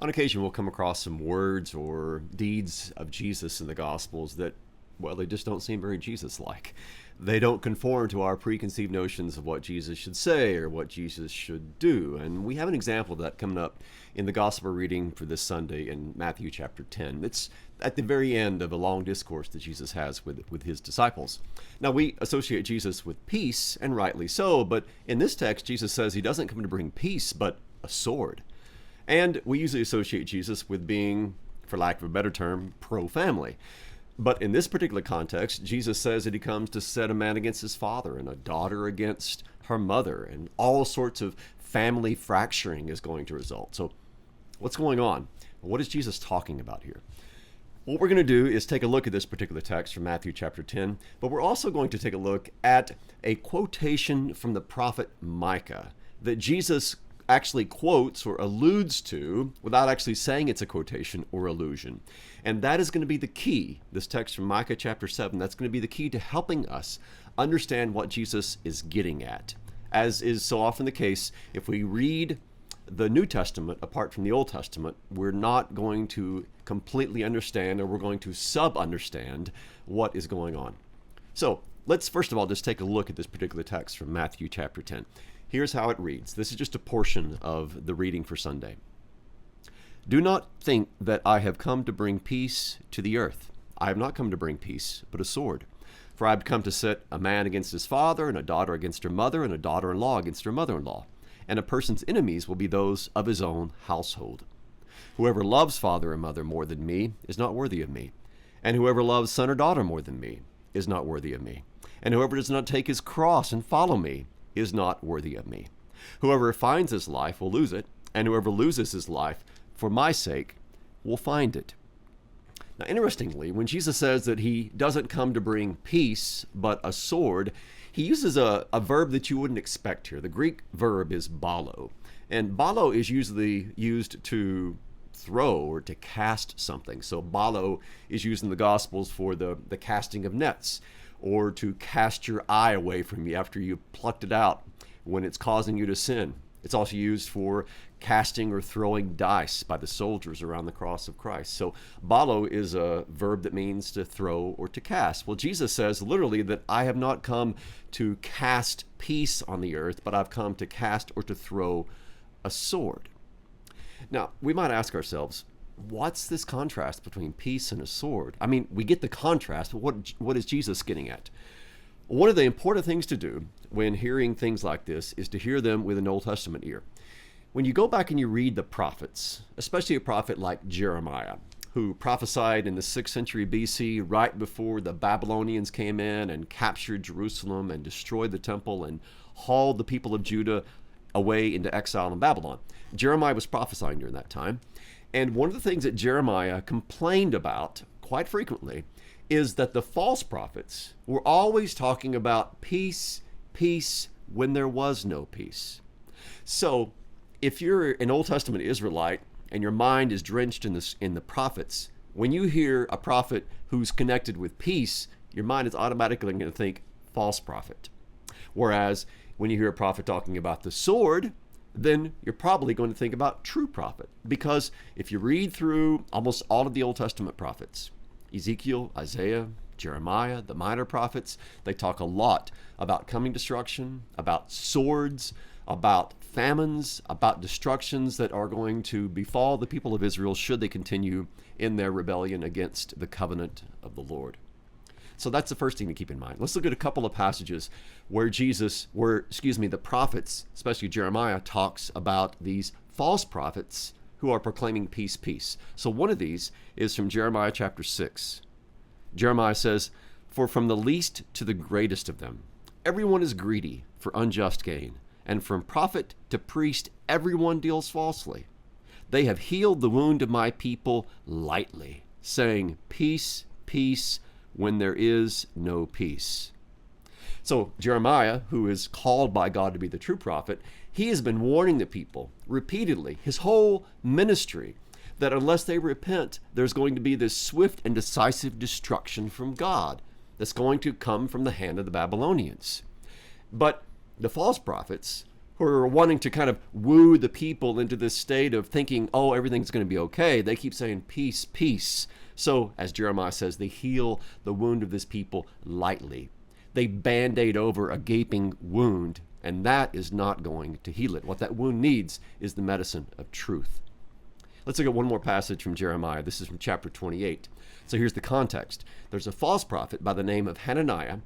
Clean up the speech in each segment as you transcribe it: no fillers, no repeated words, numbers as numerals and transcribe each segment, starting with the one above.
On occasion, we'll come across some words or deeds of Jesus in the Gospels that, well, they just don't seem very Jesus-like. They don't conform to our preconceived notions of what Jesus should say or what Jesus should do. And we have an example of that coming up in the Gospel reading for this Sunday in Matthew chapter 10. It's at the very end of a long discourse that Jesus has with his disciples. Now, we associate Jesus with peace, and rightly so, but in this text, Jesus says he doesn't come to bring peace, but a sword. And we usually associate Jesus with being, for lack of a better term, pro-family. But in this particular context, Jesus says that he comes to set a man against his father and a daughter against her mother, and all sorts of family fracturing is going to result. So what's going on? What is Jesus talking about here? What we're going to do is take a look at this particular text from Matthew chapter 10, but we're also going to take a look at a quotation from the prophet Micah that Jesus actually quotes or alludes to without actually saying it's a quotation or allusion. And that is going to be the key, this text from Micah chapter 7, that's going to be the key to helping us understand what Jesus is getting at. As is so often the case, if we read the New Testament apart from the Old Testament, we're not going to completely understand, or we're going to sub-understand what is going on. So let's first of all just take a look at this particular text from Matthew chapter 10. Here's how it reads. This is just a portion of the reading for Sunday. Do not think that I have come to bring peace to the earth. I have not come to bring peace, but a sword. For I have come to set a man against his father, and a daughter against her mother, and a daughter-in-law against her mother-in-law. And a person's enemies will be those of his own household. Whoever loves father or mother more than me is not worthy of me. And whoever loves son or daughter more than me is not worthy of me. And whoever does not take his cross and follow me is not worthy of me. Whoever finds his life will lose it, and whoever loses his life for my sake will find it. Now, interestingly, when Jesus says that he doesn't come to bring peace, but a sword, he uses a verb that you wouldn't expect here. The Greek verb is balo, and balo is usually used to throw or to cast something. So balo is used in the Gospels for the casting of nets, or to cast your eye away from you after you plucked it out when it's causing you to sin. It's also used for casting or throwing dice by the soldiers around the cross of Christ. So balo is a verb that means to throw or to cast. Well, Jesus says literally that I have not come to cast peace on the earth, but I've come to cast or to throw a sword. Now, we might ask ourselves, what's this contrast between peace and a sword? I mean, we get the contrast, but what is Jesus getting at? One of the important things to do when hearing things like this is to hear them with an Old Testament ear. When you go back and you read the prophets, especially a prophet like Jeremiah, who prophesied in the 6th century BC, right before the Babylonians came in and captured Jerusalem and destroyed the temple and hauled the people of Judah away into exile in Babylon. Jeremiah was prophesying during that time. And one of the things that Jeremiah complained about quite frequently is that the false prophets were always talking about peace, peace, when there was no peace. So if you're an Old Testament Israelite and your mind is drenched in the prophets, when you hear a prophet who's connected with peace, your mind is automatically going to think false prophet. Whereas when you hear a prophet talking about the sword, then you're probably going to think about true prophet. Because if you read through almost all of the Old Testament prophets, Ezekiel, Isaiah, Jeremiah, the minor prophets, they talk a lot about coming destruction, about swords, about famines, about destructions that are going to befall the people of Israel should they continue in their rebellion against the covenant of the Lord. So that's the first thing to keep in mind. Let's look at a couple of passages where the prophets, especially Jeremiah, talks about these false prophets who are proclaiming peace, peace. So one of these is from Jeremiah chapter 6. Jeremiah says, "For from the least to the greatest of them, everyone is greedy for unjust gain, and from prophet to priest, everyone deals falsely. They have healed the wound of my people lightly, saying, peace, peace, when there is no peace." So Jeremiah, who is called by God to be the true prophet, he has been warning the people repeatedly, his whole ministry, that unless they repent, there's going to be this swift and decisive destruction from God that's going to come from the hand of the Babylonians. But the false prophets, who are wanting to kind of woo the people into this state of thinking, oh, everything's going to be okay. They keep saying, peace, peace. So, as Jeremiah says, they heal the wound of this people lightly. They band-aid over a gaping wound, and that is not going to heal it. What that wound needs is the medicine of truth. Let's look at one more passage from Jeremiah. This is from chapter 28. So here's the context. There's a false prophet by the name of Hananiah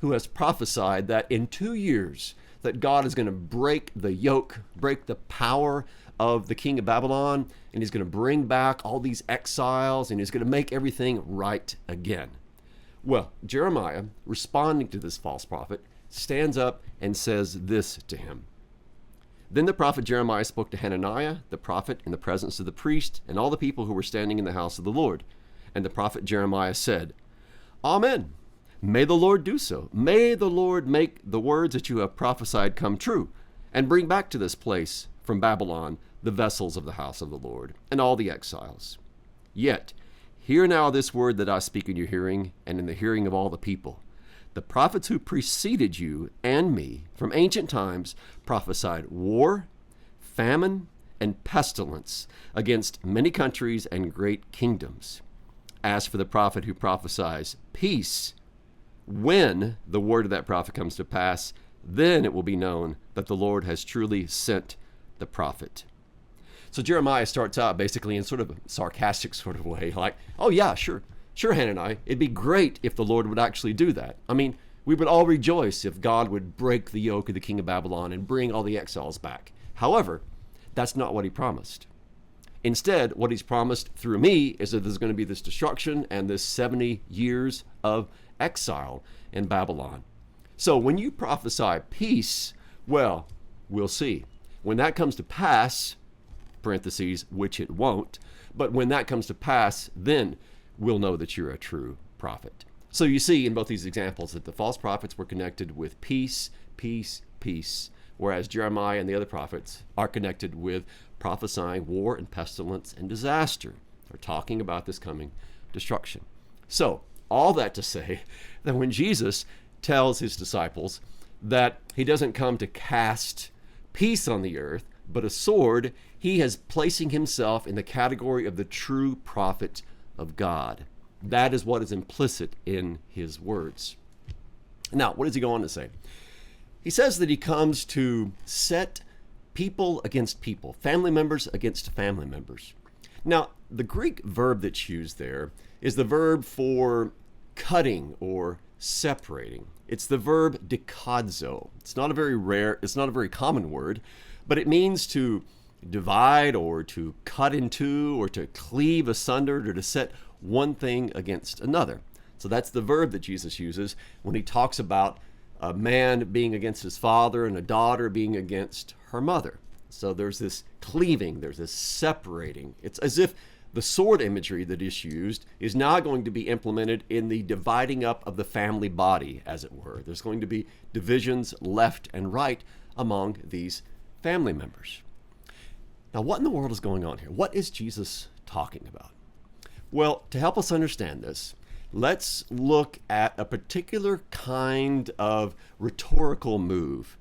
who has prophesied that in 2 years that God is going to break the yoke, break the power of the king of Babylon, and he's going to bring back all these exiles, and he's going to make everything right again. Well, Jeremiah, responding to this false prophet, stands up and says this to him. Then the prophet Jeremiah spoke to Hananiah, the prophet, in the presence of the priest and all the people who were standing in the house of the Lord. And the prophet Jeremiah said, Amen. May the Lord do so. May the Lord make the words that you have prophesied come true, and bring back to this place from Babylon the vessels of the house of the Lord, and all the exiles. Yet, hear now this word that I speak in your hearing, and in the hearing of all the people. The prophets who preceded you and me from ancient times prophesied war, famine, and pestilence against many countries and great kingdoms. As for the prophet who prophesies peace, when the word of that prophet comes to pass, then it will be known that the Lord has truly sent the prophet. So Jeremiah starts out basically in sort of a sarcastic sort of way, like, oh yeah, sure, Hananiah, it'd be great if the Lord would actually do that. I mean, we would all rejoice if God would break the yoke of the king of Babylon and bring all the exiles back. However, that's not what he promised. Instead, what he's promised through me is that there's going to be this destruction and this 70 years of exile in Babylon. So when you prophesy peace, well, we'll see. When that comes to pass, parentheses, which it won't, but when that comes to pass, then we'll know that you're a true prophet. So you see in both these examples that the false prophets were connected with peace, peace, peace, whereas Jeremiah and the other prophets are connected with prophesying war and pestilence and disaster. They're talking about this coming destruction. So all that to say that when Jesus tells his disciples that he doesn't come to cast peace on the earth, but a sword, he is placing himself in the category of the true prophet of God. That is what is implicit in his words. Now, what does he go on to say? He says that he comes to set people against people, family members against family members. Now, the Greek verb that's used there is the verb for cutting or separating. It's the verb dikadzo. It's not a very common word, but it means to divide or to cut in two or to cleave asunder or to set one thing against another. So that's the verb that Jesus uses when he talks about a man being against his father and a daughter being against her mother. So there's this cleaving, there's this separating. It's as if the sword imagery that is used is now going to be implemented in the dividing up of the family body, as it were. There's going to be divisions left and right among these family members. Now, what in the world is going on here? What is Jesus talking about? Well, to help us understand this, let's look at a particular kind of rhetorical move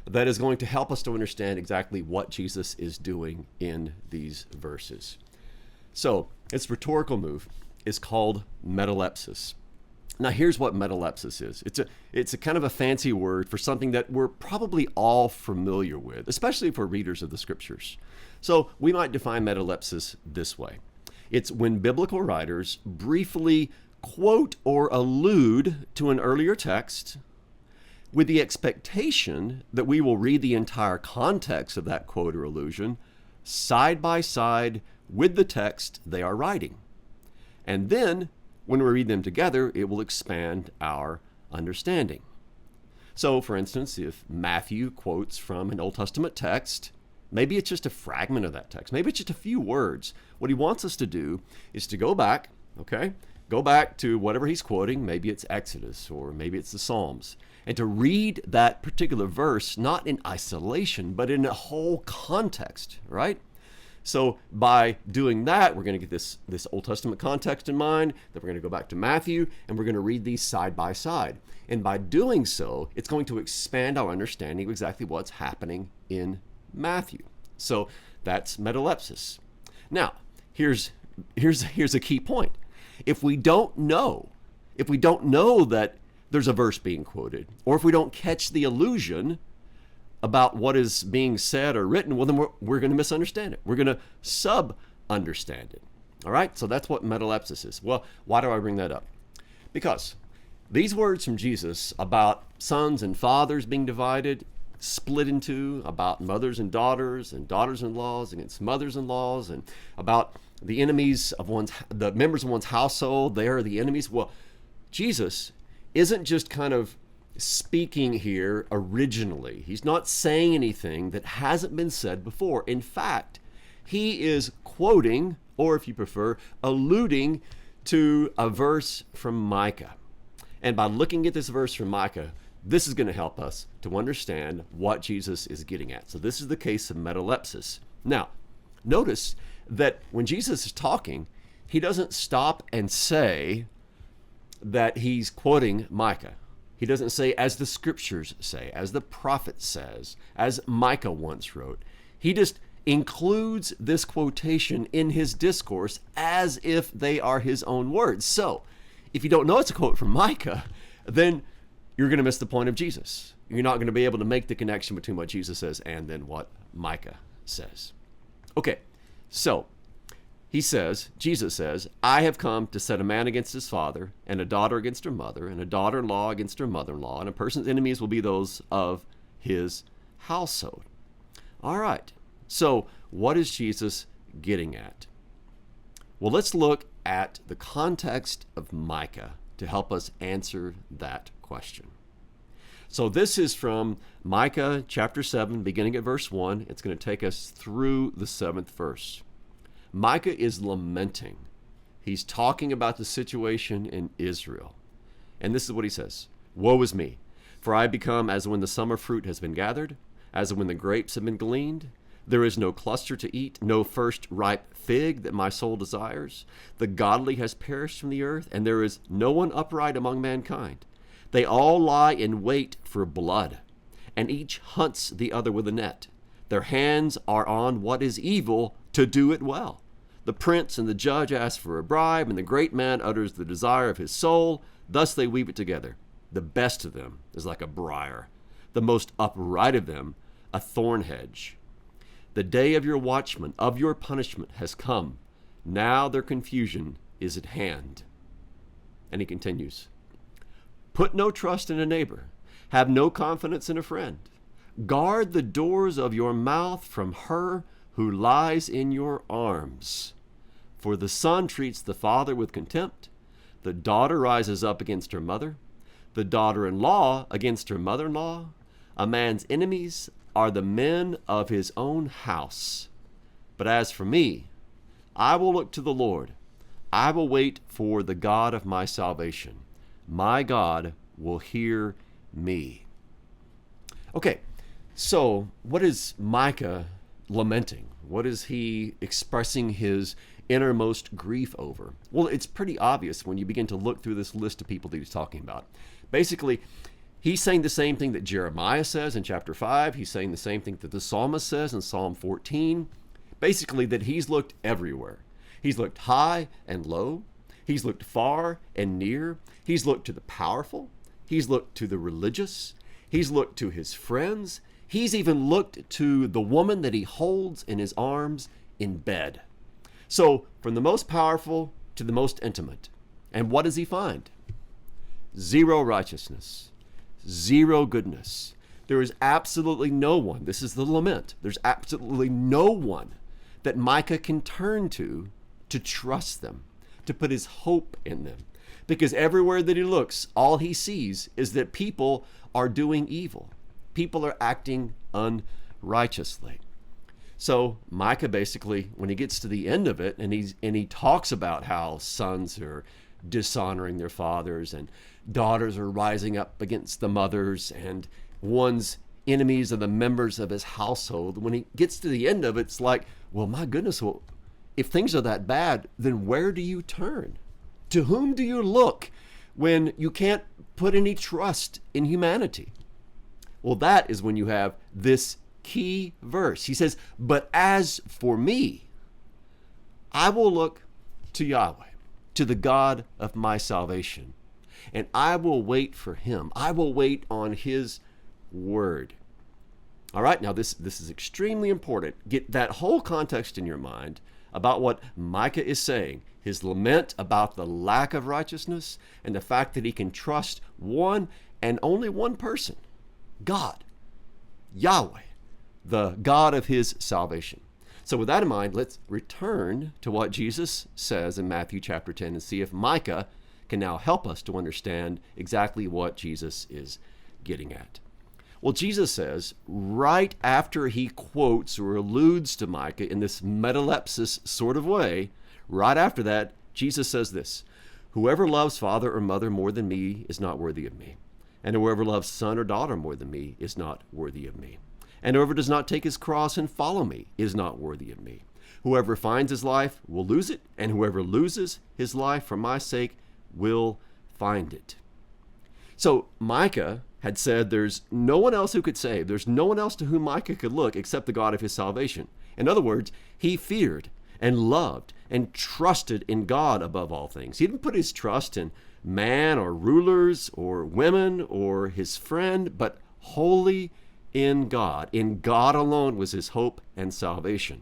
that is going to help us to understand exactly what Jesus is doing in these verses. So, its rhetorical move is called Metalapses. Now, here's what Metalapses is. It's a kind of a fancy word for something that we're probably all familiar with, especially for readers of the scriptures. So, we might define Metalapses this way. It's when biblical writers briefly quote or allude to an earlier text with the expectation that we will read the entire context of that quote or allusion side by side with the text they are writing. And then, when we read them together, it will expand our understanding. So, for instance, if Matthew quotes from an Old Testament text, maybe it's just a fragment of that text. Maybe it's just a few words. What he wants us to do is to go back, okay? Go back to whatever he's quoting. Maybe it's Exodus or maybe it's the Psalms. And to read that particular verse, not in isolation, but in a whole context, right? So by doing that, we're going to get this Old Testament context in mind, then we're going to go back to Matthew, and we're going to read these side by side. And by doing so, it's going to expand our understanding of exactly what's happening in Matthew. So that's Metalapses. Now, here's a key point. If we don't know that there's a verse being quoted, or if we don't catch the allusion about what is being said or written, well, then we're going to misunderstand it. We're going to sub-understand it. All right? So that's what Metalapses is. Well, why do I bring that up? Because these words from Jesus about sons and fathers being divided, split in two, about mothers and daughters-in-laws against mothers-in-laws, and about the enemies of the members of one's household, they are the enemies. Well, Jesus isn't just kind of speaking here originally. He's not saying anything that hasn't been said before. In fact, he is quoting, or if you prefer, alluding to a verse from Micah. And by looking at this verse from Micah, this is going to help us to understand what Jesus is getting at. So this is the case of Metalapses. Now, notice that when Jesus is talking, he doesn't stop and say that he's quoting Micah. He doesn't say, as the scriptures say, as the prophet says, as Micah once wrote. He just includes this quotation in his discourse as if they are his own words. So, if you don't know it's a quote from Micah, then you're going to miss the point of Jesus. You're not going to be able to make the connection between what Jesus says and then what Micah says. Okay, so Jesus says, I have come to set a man against his father, and a daughter against her mother, and a daughter-in-law against her mother-in-law, and a person's enemies will be those of his household. All right, so what is Jesus getting at? Well, let's look at the context of Micah to help us answer that question. So this is from Micah chapter 7, beginning at verse 1. It's going to take us through the 7th verse. Micah is lamenting. He's talking about the situation in Israel. And this is what he says. Woe is me, for I become as when the summer fruit has been gathered, as when the grapes have been gleaned. There is no cluster to eat, no first ripe fig that my soul desires. The godly has perished from the earth, and there is no one upright among mankind. They all lie in wait for blood, and each hunts the other with a net. Their hands are on what is evil to do it well. The prince and the judge ask for a bribe, and the great man utters the desire of his soul. Thus they weave it together. The best of them is like a briar, the most upright of them a thorn hedge. The day of your watchman, of your punishment, has come. Now their confusion is at hand. And he continues, put no trust in a neighbor. Have no confidence in a friend. Guard the doors of your mouth from her who lies in your arms. For the son treats the father with contempt. The daughter rises up against her mother. The daughter-in-law against her mother-in-law. A man's enemies are the men of his own house. But as for me, I will look to the Lord. I will wait for the God of my salvation. My God will hear me. Okay, so what is Micah lamenting? What is he expressing his innermost grief over? Well, it's pretty obvious when you begin to look through this list of people that he's talking about. Basically, he's saying the same thing that Jeremiah says in chapter 5. He's saying the same thing that the psalmist says in Psalm 14. Basically, that he's looked everywhere. He's looked high and low. He's looked far and near. He's looked to the powerful. He's looked to the religious. He's looked to his friends. He's even looked to the woman that he holds in his arms in bed. So, from the most powerful to the most intimate. And what does he find? Zero righteousness. Zero goodness. There is absolutely no one. This is the lament. There's absolutely no one that Micah can turn to trust them, to put his hope in them. Because everywhere that he looks, all he sees is that people are doing evil. People are acting unrighteously. So Micah basically, when he gets to the end of it, and he talks about how sons are dishonoring their fathers and daughters are rising up against the mothers, and one's enemies are the members of his household. When he gets to the end of it, it's like, Well, my goodness, well, if things are that bad, then where do you turn? To whom do you look when you can't put any trust in humanity? Well, that is when you have this key verse. He says, but as for me, I will look to Yahweh, to the God of my salvation, and I will wait for him. I will wait on his word. All right, now this is extremely important. Get that whole context in your mind about what Micah is saying, his lament about the lack of righteousness and the fact that he can trust one and only one person, God, Yahweh, the God of his salvation. So with that in mind, let's return to what Jesus says in Matthew chapter 10 and see if Micah can now help us to understand exactly what Jesus is getting at. Well, Jesus says, right after he quotes or alludes to Micah in this Metalapses sort of way, right after that, Jesus says this, whoever loves father or mother more than me is not worthy of me. And whoever loves son or daughter more than me is not worthy of me. And whoever does not take his cross and follow me is not worthy of me. Whoever finds his life will lose it, and whoever loses his life for my sake will find it. So Micah had said there's no one else who could save. There's no one else to whom Micah could look except the God of his salvation. In other words, he feared and loved and trusted in God above all things. He didn't put his trust in man or rulers or women or his friend, but wholly in God. In God alone was his hope and salvation.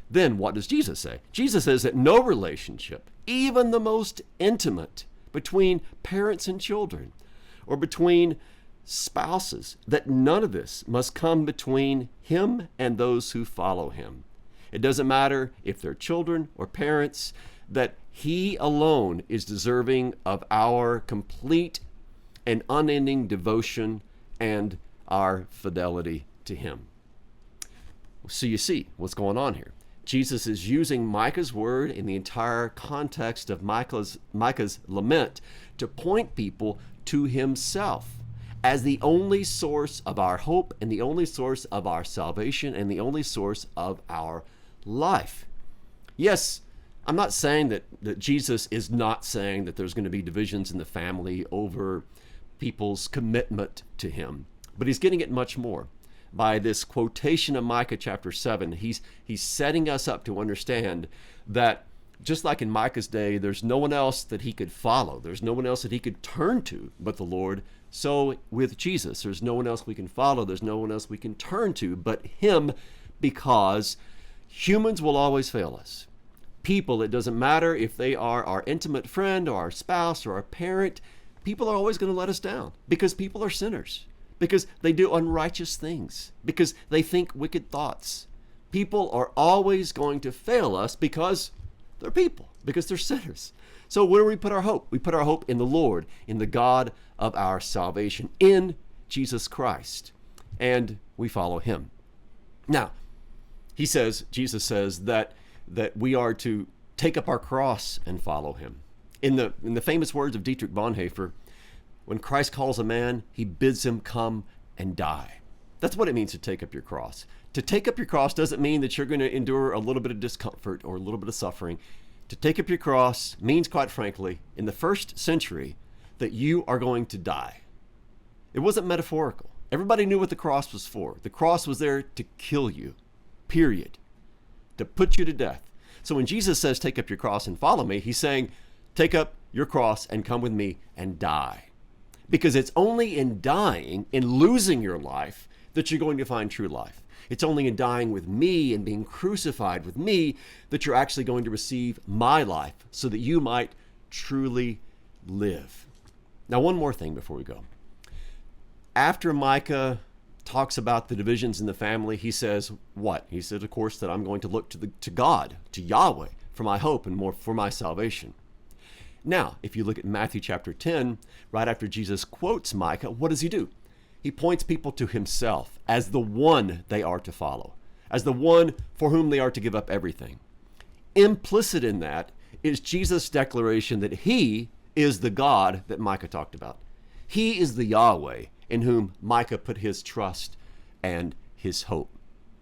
Then what does Jesus say? Jesus says that no relationship, even the most intimate, between parents and children, or between spouses, that none of this must come between him and those who follow him. It doesn't matter if they're children or parents, that he alone is deserving of our complete and unending devotion and our fidelity to him. So you see what's going on here. Jesus is using Micah's word in the entire context of Micah's lament to point people to himself as the only source of our hope and the only source of our salvation and the only source of our life. Yes, I'm not saying that Jesus is not saying that there's going to be divisions in the family over people's commitment to him, but he's getting at much more. By this quotation of Micah chapter 7, he's setting us up to understand that just like in Micah's day, there's no one else that he could follow. There's no one else that he could turn to but the Lord. So with Jesus, there's no one else we can follow. There's no one else we can turn to but him, because humans will always fail us. People, it doesn't matter if they are our intimate friend or our spouse or our parent, people are always going to let us down because people are sinners, because they do unrighteous things, because they think wicked thoughts. People are always going to fail us because they're people, because they're sinners. So where do we put our hope? We put our hope in the Lord, in the God of our salvation, in Jesus Christ, and we follow him. Now, Jesus says that we are to take up our cross and follow him. In the famous words of Dietrich Bonhoeffer, when Christ calls a man, he bids him come and die. That's what it means to take up your cross. To take up your cross doesn't mean that you're going to endure a little bit of discomfort or a little bit of suffering. To take up your cross means, quite frankly, in the first century, that you are going to die. It wasn't metaphorical. Everybody knew what the cross was for. The cross was there to kill you, period, to put you to death. So when Jesus says, take up your cross and follow me, he's saying, take up your cross and come with me and die. Because it's only in dying, in losing your life, that you're going to find true life. It's only in dying with me and being crucified with me that you're actually going to receive my life so that you might truly live. Now, one more thing before we go. After Micah talks about the divisions in the family, he says what? He said, of course, that I'm going to look to God, to Yahweh, for my hope and more for my salvation. Now, if you look at Matthew chapter 10, right after Jesus quotes Micah, what does he do? He points people to himself as the one they are to follow, as the one for whom they are to give up everything. Implicit in that is Jesus' declaration that he is the God that Micah talked about. He is the Yahweh in whom Micah put his trust and his hope.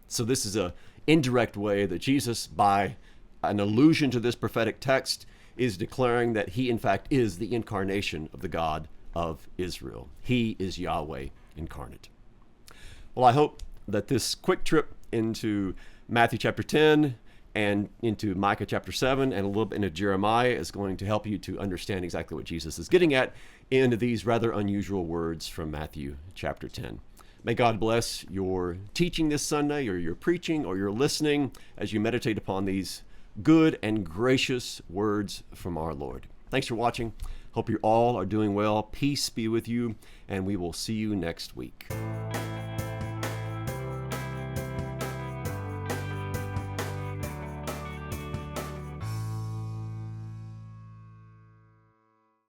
So this is an indirect way that Jesus, by an allusion to this prophetic text, is declaring that he, in fact, is the incarnation of the God of Israel. He is Yahweh incarnate. Well, I hope that this quick trip into Matthew chapter 10 and into Micah chapter 7 and a little bit into Jeremiah is going to help you to understand exactly what Jesus is getting at in these rather unusual words from Matthew chapter 10. May God bless your teaching this Sunday, or your preaching, or your listening as you meditate upon these good and gracious words from our Lord. Thanks for watching. Hope you all are doing well. Peace be with you, and we will see you next week.